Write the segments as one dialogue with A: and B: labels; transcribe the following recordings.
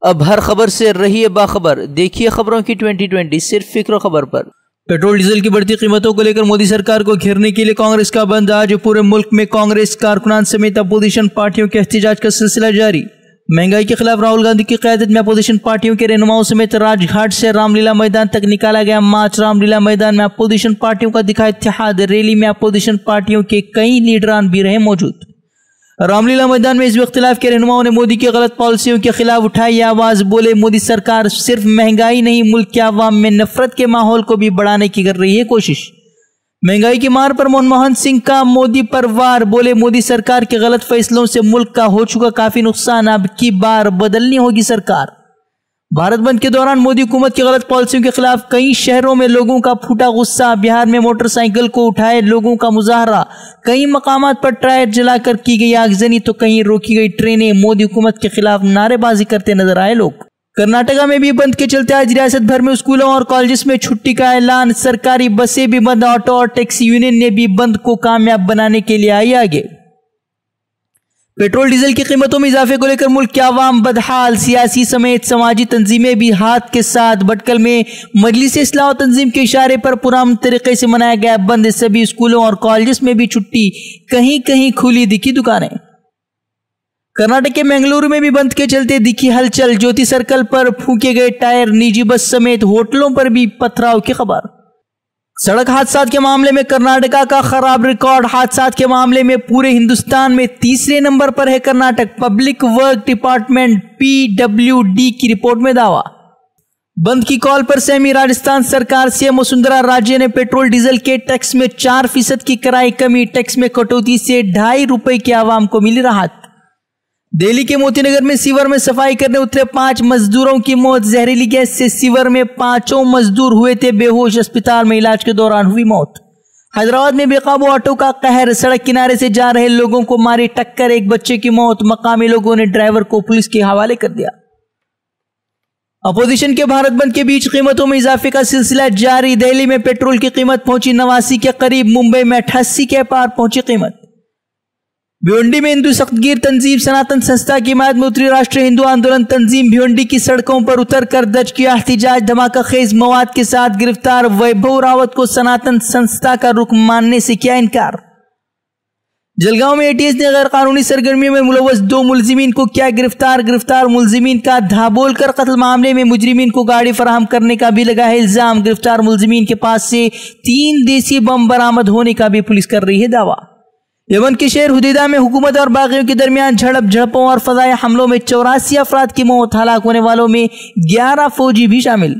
A: अब हर खबर से रहिए बाखबर, देखिए खबरों की 2020 सिर्फ फिक्र खबर पर।
B: पेट्रोल डीजल की बढ़ती कीमतों को लेकर मोदी सरकार को घेरने के लिए कांग्रेस का बंद। आज पूरे मुल्क में कांग्रेस कारकुनान समेत अपोजिशन पार्टियों के एहतजाज का सिलसिला जारी। महंगाई के खिलाफ राहुल गांधी की क़यादत में अपोजिशन पार्टियों के रहनुमाओं समेत राजघाट से रामलीला मैदान तक निकाला गया मार्च। रामलीला मैदान में अपोजिशन पार्टियों का दिखा इत्तेहाद। रैली में अपोजिशन पार्टियों के कई लीडरान भी रहे मौजूद। रामलीला मैदान में हिज़्ब इख्तिलाफ के रहनुमाओं ने मोदी की गलत पॉलिसियों के खिलाफ उठाई आवाज। बोले, मोदी सरकार सिर्फ महंगाई नहीं, मुल्क के अवाम में नफरत के माहौल को भी बढ़ाने की कर रही है कोशिश। महंगाई की मार पर मनमोहन सिंह का मोदी पर वार। बोले, मोदी सरकार के गलत फैसलों से मुल्क का हो चुका काफी नुकसान, अब की बार बदलनी होगी सरकार। भारत बंद के दौरान मोदी हुकूमत की गलत पॉलिसियों के खिलाफ कई शहरों में लोगों का फूटा गुस्सा। बिहार में मोटरसाइकिल को उठाए लोगों का मुजाहरा। कई मकामात पर टायर जलाकर की गई आगजनी तो कहीं रोकी गई ट्रेनें। मोदी हुकूमत के खिलाफ नारेबाजी करते नजर आए लोग। कर्नाटका में भी बंद के चलते आज रियासत भर में स्कूलों और कॉलेजेस में छुट्टी का ऐलान। सरकारी बसें भी बंद। ऑटो और टैक्सी यूनियन ने भी बंद को कामयाब बनाने के लिए आई आगे। पेट्रोल डीजल की कीमतों में इजाफे को लेकर मुल्क के अवाम बदहाल। सियासी समेत समाजी तंजीमें भी हाथ के साथ। भटकल में मजलिस-ए इस्लाह तंजीम के इशारे पर पुरअमन तरीके से मनाया गया बंद। सभी स्कूलों और कॉलेजेस में भी छुट्टी, कहीं कहीं खुली दिखी दुकानें। कर्नाटक के मंगलुरु में भी बंद के चलते दिखी हलचल। ज्योति सर्कल पर फूके गए टायर। निजी बस समेत होटलों पर भी पथराव की खबर। सड़क हादसा के मामले में कर्नाटका का खराब रिकॉर्ड। हादसा के मामले में पूरे हिंदुस्तान में तीसरे नंबर पर है Karnataka. Public work department PWD की रिपोर्ट में दावा। बंद की कॉल पर सहमी राजस्थान सरकार। सीएम वसुंधरा राजे ने पेट्रोल डीजल के टैक्स में 4% की कराई कमी। टैक्स में कटौती से 2.5 रुपए की आवाम को मिली राहत। दिल्ली के मोतीनगर में सीवर में सफाई करने उतरे 5 मजदूरों की मौत। जहरीली गैस से सीवर में 5 मजदूर हुए थे बेहोश। अस्पताल में इलाज के दौरान हुई मौत। हैदराबाद में बेकाबू ऑटो का कहर। सड़क किनारे से जा रहे लोगों को मारी टक्कर। एक बच्चे की मौत। मकामी लोगों ने ड्राइवर को पुलिस के हवाले कर दिया। अपोजिशन के भारत बंद के बीच कीमतों में इजाफे का सिलसिला जारी। दिल्ली में पेट्रोल की कीमत पहुंची 89 के करीब। मुंबई में 88 के पार पहुंची कीमत। भिवंडी में हिंदू सख्तगीर तंजीम सनातन संस्था की हिमायत में उतरी राष्ट्रीय हिंदू आंदोलन तंजीम। भिवंडी की सड़कों पर उतरकर दर्ज किया एहतिजाज। धमाका खेज मवाद के साथ गिरफ्तार। वैभव रावत को सनातन संस्था का रुख मानने से किया इनकार। जलगांव में ATS ने गैर कानूनी सरगर्मियों में मुलव्वस 2 मुलजिमीन को किया गिरफ्तार। गिरफ्तार मुलजिमीन का धाबोल कर कत्ल मामले में मुजरिमीन को गाड़ी फराहम करने का भी लगा है इल्जाम। गिरफ्तार मुलजिमीन के पास से 3 देसी बम बरामद होने का भी पुलिस कर रही है दावा। यमन के शहर हुदैदा में हुकूमत और बागियों के दरमियान झड़पों और फजाई हमलों में 84 अफराद की मौत। हलाक होने वालों में 11 फौजी भी शामिल।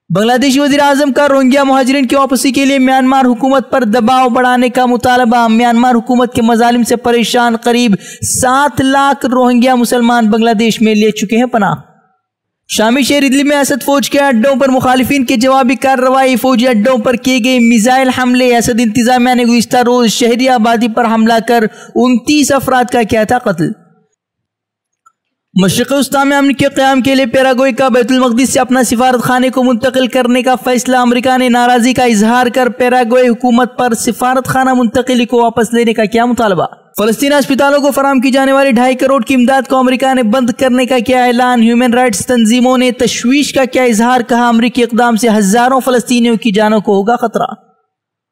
B: बांग्लादेशी वजीर आजम का रोहिंग्या मुहाजिरीन की वापसी के लिए म्यांमार हुकूमत पर दबाव बढ़ाने का मुतालबा। म्यांमार हुकूमत के मजालिम से परेशान करीब 7 लाख रोहिंग्या मुसलमान बांग्लादेश में ले चुके हैं पनाह। शामी शहर इदली में असद फौज के अड्डों पर मुखालिफिन की जवाबी कार्रवाई। फौजी अड्डों पर किए गए मिसाइल हमले। असद इंतजामिया ने गुज़िश्ता रोज शहरी आबादी पर हमला कर 29 अफराद का किया था कत्ल। मशरिक़ी वस्ता में अमन के क़याम के लिए पैराग्वे का बैतुल मक़दिस से अपना सिफारत खाने को मुंतकिल करने का फैसला। अमरीका ने नाराज़गी का इजहार कर पैराग्वे हुकूमत पर सिफारत खाना मुंतकिली को वापस लेने का किया मुतालबा। फ़लस्तीनी अस्पतालों को फराहम की जाने वाली 2.5 करोड़ की इमदाद को अमरीका ने बंद करने का किया ऐलान। ह्यूमन राइट्स तंजीमों ने तशवीश का किया इजहार। कहा, अमरीकी इक़दाम से हज़ारों फ़लस्तीनियों की जानों को होगा खतरा।